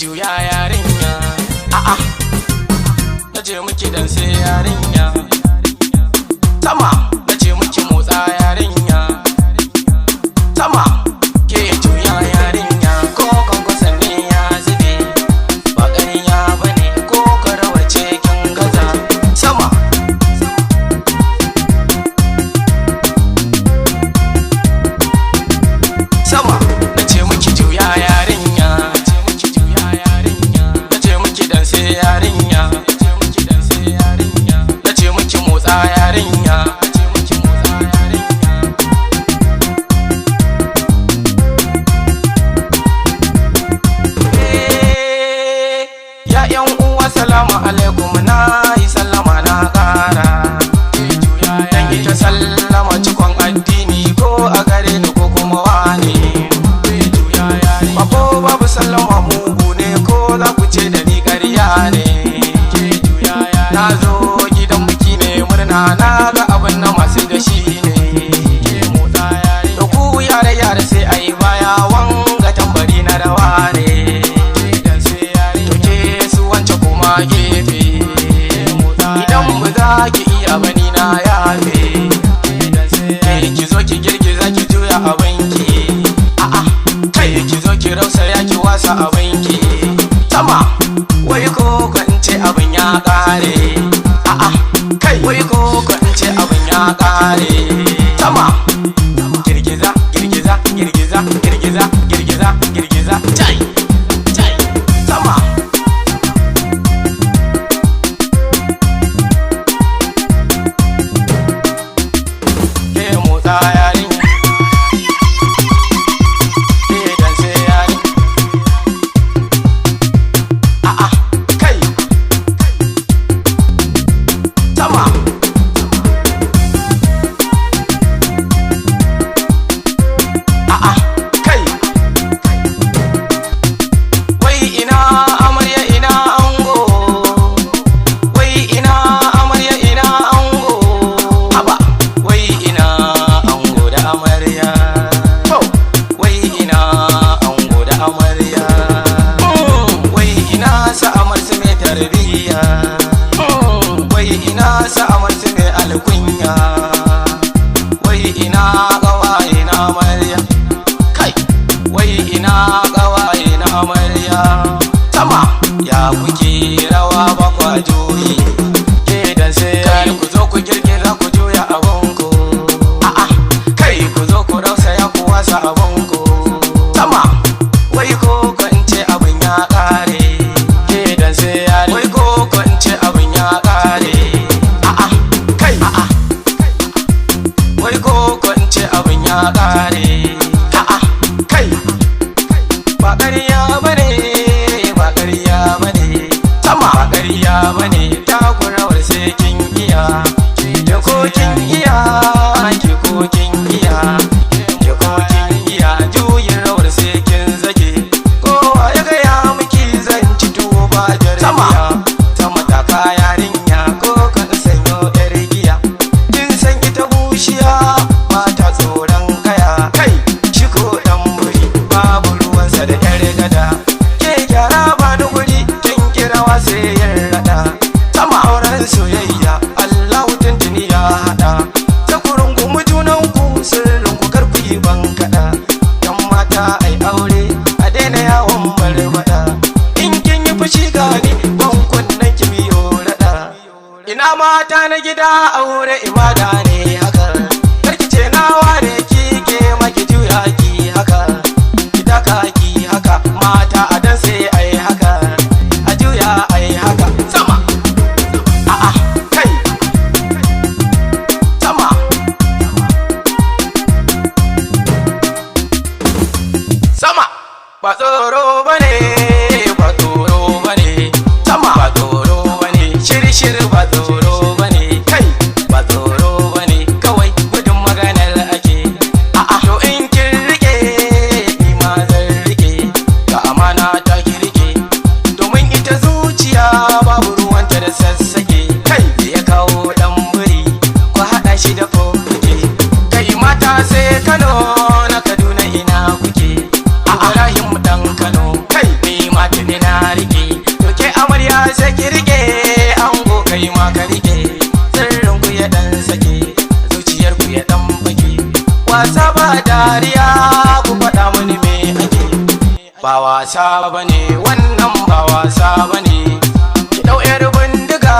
juya yarinya, a'a nace miki dan sai yarinya, sama nace miki motsa yarinya, sama ke juya yarinya. Ko kwankwason ne ya zube ba ƙarya bane, ko karawace kin gaza. Sama sama nace miki juya yarinya, nace miki dan sai yarinya, nace miki motsa yarinya. Ya yan uwa salamu alaikum, na yi sallama na ƙara. Dan ita sallama cikon addini, ko a gare ni ko kuma wani. Ba ko babu sallama mugu ne, ko za ku ce da ni ƙarya ne. Na zo gidan biki ne murna, na ga abin na masu gashi ne. Da ku yare yare sai a yi baya, wanga tambari na rawa ne. Gefe idan ba za ki iya bani na yafe, ki zo ki girgiza ki juya abinki, a'a kai ki zo ki rausaya ki wasa abinki. Sama wai ko kwance abin ya kare, a'a kai wai ko kwance abin ya kare. Sama girgiza girgiza girgiza girgiza girgiza girgiza tai tai. Sama wai ina sa'amar su mai alkunya, wai ina ƙawaye na amarya, kai wai ina ƙawaye na amarya. Sama ya kuke rawa ba kwa juyi, ke dan sai kai ku zo ku girgiza ku juya abinku, a'a kai ku zo ku rausaya ku wasa abinku. Sama wai ko kwance abin ya ƙare, ke dan sai wai ko kwance abin ya ƙare, a'a kai a'a wai ko kwance abin ya ƙare, a'a kai ba ƙarya bane ba ƙarya bane. Sama ba ƙarya bane, takurawar sai kin iya, ke ko kin iya, ke ko kin iya, ke ko kin iya. Juyin rawar sai kin zage, kowa ya gaya miki zan ci tuwo ba jarmiya. Sama taka yarinya, ko kan sanyo yar giya, kin san ita bushiya mata tsoron kaya. Kai shi ko dan buri babu ruwansa da yar gada, ke gyara ba da guri kin kirawa sai yar rada. Sama auren soyayya Allah tuntuni ya hada, ta kurungumu junanku sirrin ku kar ku yi bankada. Yan mata ai aure a daina yawon barbada, in kin yi fushi gani bankun nan ki biyo rada. Ina mata na gida aure ibada ne haka, karki ce na ware ki ke maki juya ki haka, ki daka ki haka. Mata a dan sai ai haka, a juya ai haka. Sama a'a kai sama sama ba tsoro bane ba tsoro bane. Sama ba tsoro bane, shirshir ba tsoro bane, kai ba tsoro bane, kawai gudun maganar ake. A'a to in kin rike ni ma zan rike, ga amana ta ki rike, domin ita zuciya babu ruwanta da sassake. Kai ya kawo dan buri ku haɗa shi da fofuke, kai mata sai Kano na Kaduna ina kuke. Ibrahim dan Kano, kai ni ma tunina dariya ku faɗa mini me ake. Ba wasa bane wannan, ba wasa bane. Ki ɗau 'yar bindiga